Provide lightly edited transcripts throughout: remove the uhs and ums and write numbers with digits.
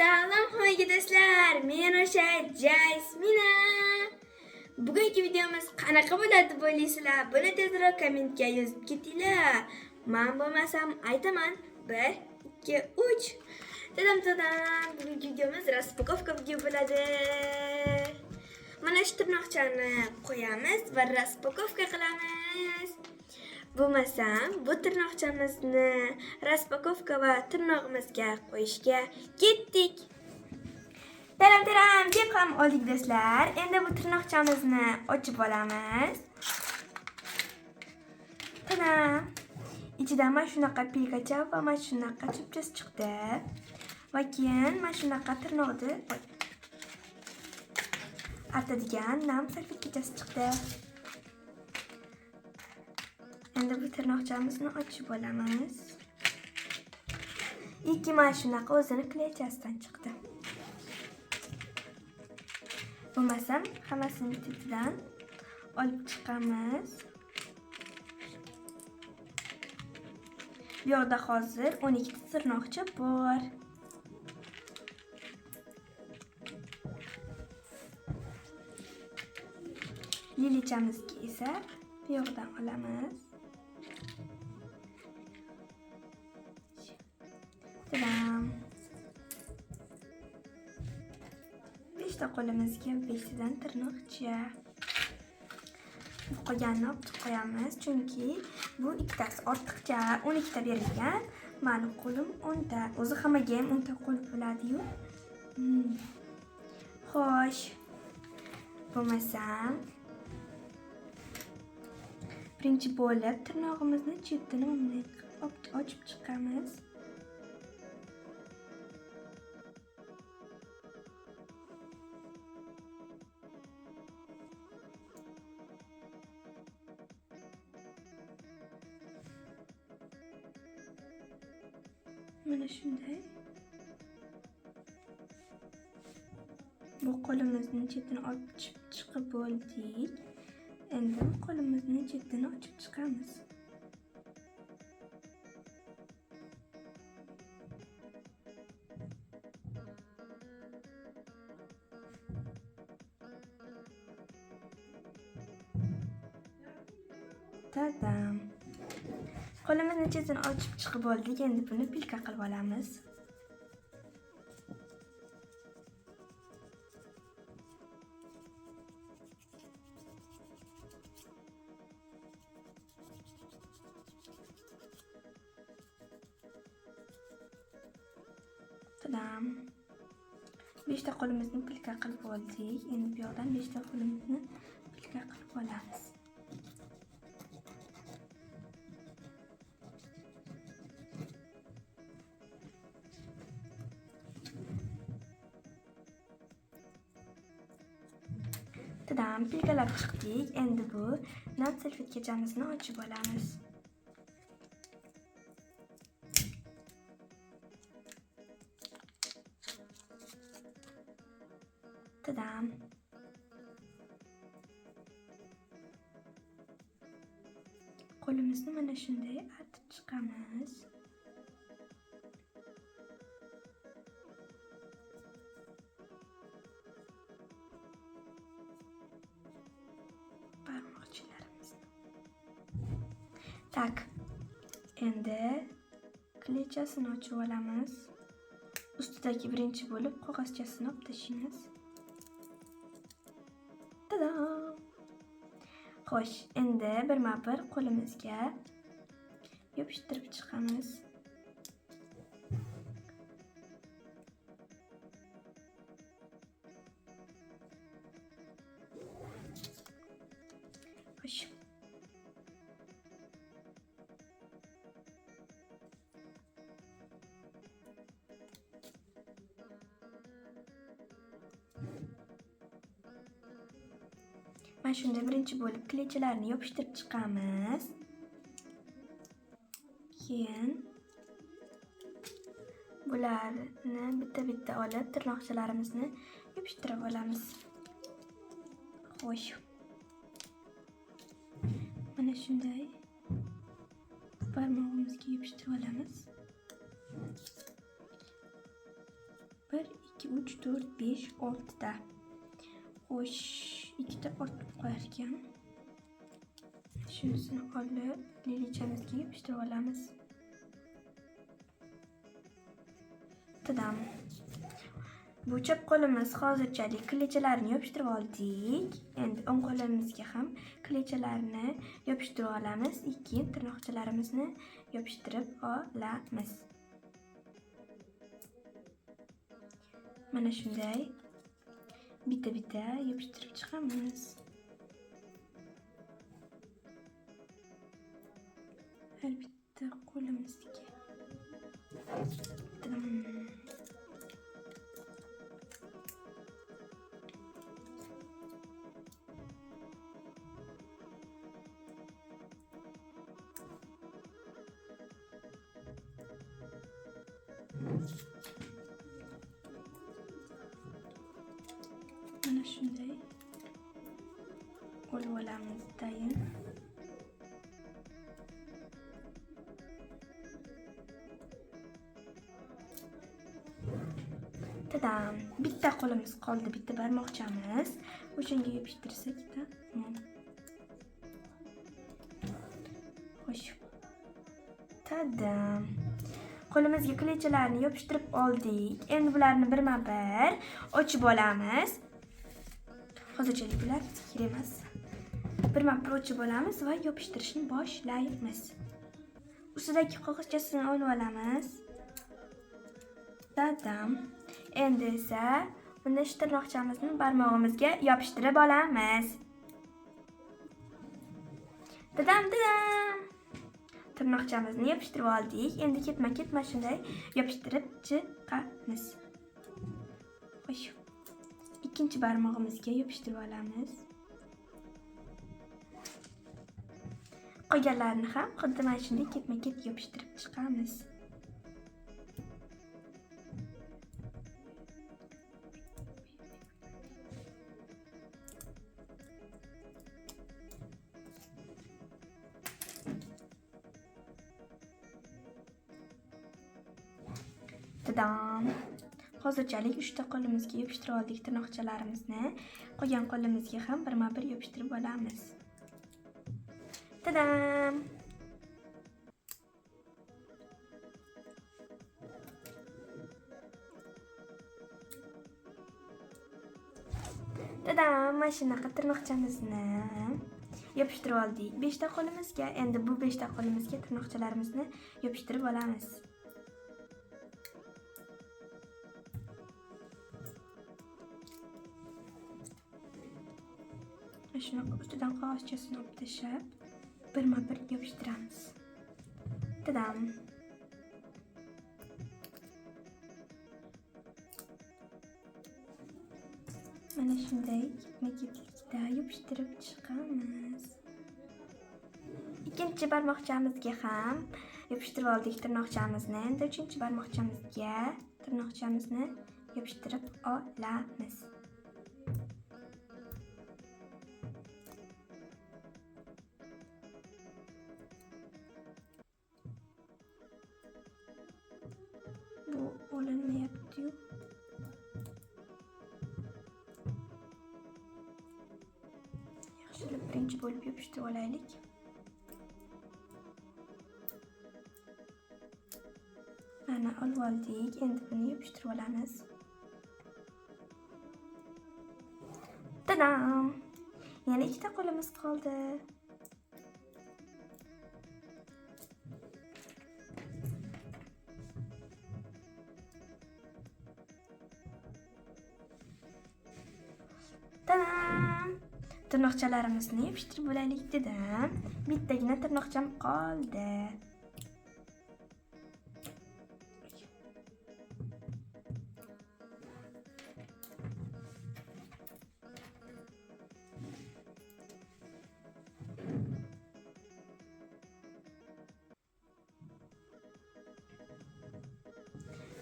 Salom do'stlar, men o'sha Jasmina. Bugungi videomiz qanaqa bo'ladi deb o'ylaysizlar? Buni tezroq kommentga yozib ketinglar. Men bo'lmasam aytaman. 1 2 3. Tadam. Bugungi videomiz распаковка video bo'ladi. Mana shu tirnoqchani qo'yamiz va распаковка qilamiz. Bo'lmasam, bu tirnoqchamizni распаковка va tirnog'imizga qo'yishga ketdik. Taram deb ham oldik do'stlar. Endi bu tirnoqchamizni ochib olamiz. Taram. Ichidan mana shunaqa pilkacha va mana shunaqa chipchasi chiqdi. Va keyin mana shunaqa tirnoqni artadigan nam salfetkachasi chiqdi. Endi bu tirnoqchamizni ochib olamiz. Ikki mana shunaqa o'zini klechasidan chiqdi. Bo'lmasam, hammasini tetidan olib chiqamiz. Bu yerda hozir 12 ta tirnoqcha bor. Lilichamizga esa bu yerdan olamiz. Tadam. 5 ta qo'limizga 5 tadan tirnoqcha. Qolganini olib qo'yamiz, chunki bu ikkitasi ortiqcha 12 ta berilgan. Ma'lum qo'lim 10 ta. O'zi hammaga ham 10 ta qo'l bo'ladi-yu. Xo'sh. Bo'lmasam, birinchi bo'lib tirnog'imizni chetini ochib chiqamiz. Mana shunday. Bu qo'limizning chetini ochib chiqib bo'ldik. Endi qo'limizning chetini ochib chiqamiz. Tadam. Qo'limizning chetini ochib chiqib oldik. Endi buni pilka qilib olamiz. Tadam. 5 ta qo'limizni pilka qilib oldik. Endi bu yerdan 5 ta qo'limizni pilka qilib olamiz. Tadam, pilkalab chiqdik. Endi bu nam salfetkachamizni ochib olamiz. Tadam. Qo'limizni mana shunday artib chiqamiz. Tak. Endi klechasini ochib olamiz. Ustidagi birinchi bo'lib qog'ozchasini olib tashlaymiz. Tadam. Xo'sh, endi birma-bir qo'limizga yopishtirib chiqamiz. Xo'sh. Mana shunda birinchi bo'lib klechalarni yopishtirib chiqamiz. Keyin bularni bitta-bitta olib tirnoqchalarimizni yopishtirib olamiz. Xo'sh. Mana shunday barmog'imizga yopishtirib olamiz. 1, 2, 3, 4, 5, 6 ta. Xo'sh, 2 ta ortib qo'yar ekan. Shunisini olib, lilichamizga yopishtirib olamiz. Tadam. Bu chap qo'limiz hozirchalik klichalarni yopishtirib oldik. Endi o'ng qo'limizga ham klichalarni yopishtirib olamiz. Keyin tirnoqchalarimizni yopishtirib olamiz. Mana shunday bitta-bitta yopishtirib chiqamiz. Har bitta qo'limizga. Mana shunday olib olamiz tayin. Tadam, bitta qo'limiz qoldi, bitta barmoqchamiz. O'shanga yopishtirsak tamom. Xo'sh. Tadam. Qo'limizga klichalarni yopishtirib oldik. Endi bularni birma-bir ochib olamiz. Hozirchalik bular kerak emas. Birma-bir ochib olamiz va yopishtirishni boshlaymiz. Ustidagi qog'ozchasini olib olamiz. Tadam. Endi esa buni tirnoqchamizni barmog'imizga yopishtirib olamiz. Tadam. Tirnoqchamizni yopishtirib oldik. Endi ketma-ket mana shunday yopishtirib chiqamiz. Xo'sh. Ikkinchi barmog'imizga yopishtirib olamiz. Qolganlarini ham xuddi mana shunday ketma-ket yopishtirib chiqamiz. Tadam. Hozirchalik 3 ta qo'limizga yopishtirib oldik tirnoqchalarimizni. Qolgan qo'limizga ham birma-bir yopishtirib olamiz. Tadam. Tadam, mana shunaqa tirnoqchamizni yopishtirib oldik 5 ta qo'limizga. Endi bu 5 ta qo'limizga tirnoqchalarimizni yopishtirib olamiz. Shunaqa ustidan qog'ozchasini olib tashlab, birma-bir yopishtiramiz. Tadam. Mana shunday ketma-ketlikda yopishtirib chiqamiz. Ikkinchi barmoqchamizga ham yopishtirib oldik tirnoqchamizni. Endi uchinchi barmoqchamizga tirnoqchamizni yopishtirib olamiz. Bu olinmayapti-yu. Yaxshilab birinchi bo'lib yopishtirib olaylik. Mana olib oldik. Endi buni yopishtirib olamiz. Tadam! Yana ikkita qo'limiz qoldi. Tadam! Tirnoqchalarimizni yopishtirib olaylik dedim. Bittagina tirnoqcham qoldi.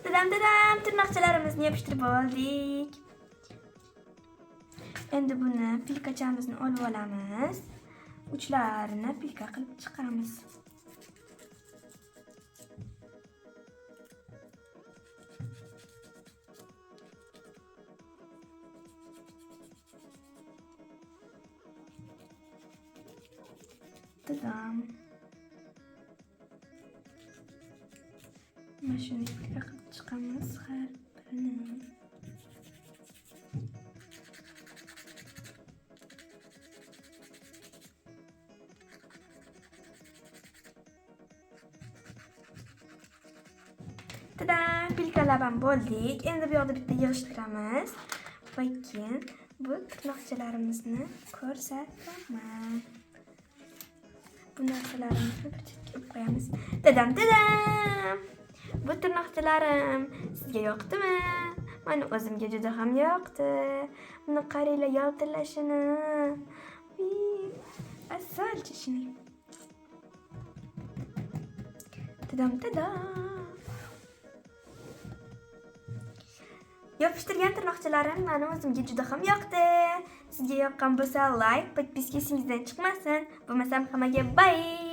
Tadam, tirnoqchalarimizni yopishtirib oldik. Endi buni pilkachamizni olib olamiz. Uchlarini pilka qilib chiqamiz. Dadam. Mana shuni ikkiga qilib chiqamiz har birini. Tada, pilkalab ham bo'ldik. Endi bu yoqda bitta yig'ishtiramiz. Va keyin bu tirnoqchalarimizni ko'rsataman. Bu narsalarimizni bir chetga qo'yib qo'yamiz. Dadam. Bu tirnoqchalarim sizga yoqdimi? Mana o'zimga juda ham yoqdi. Buni qaranglar yaltirashini. Asalchi shuni. Dadam. Yopishtirgan tirnoqchalarim meni o'zimga juda ham yoqdi. Sizga yoqqan bo'lsa like, podpiskasingizdan chiqmasin. Bo'lmasam hammaga bye.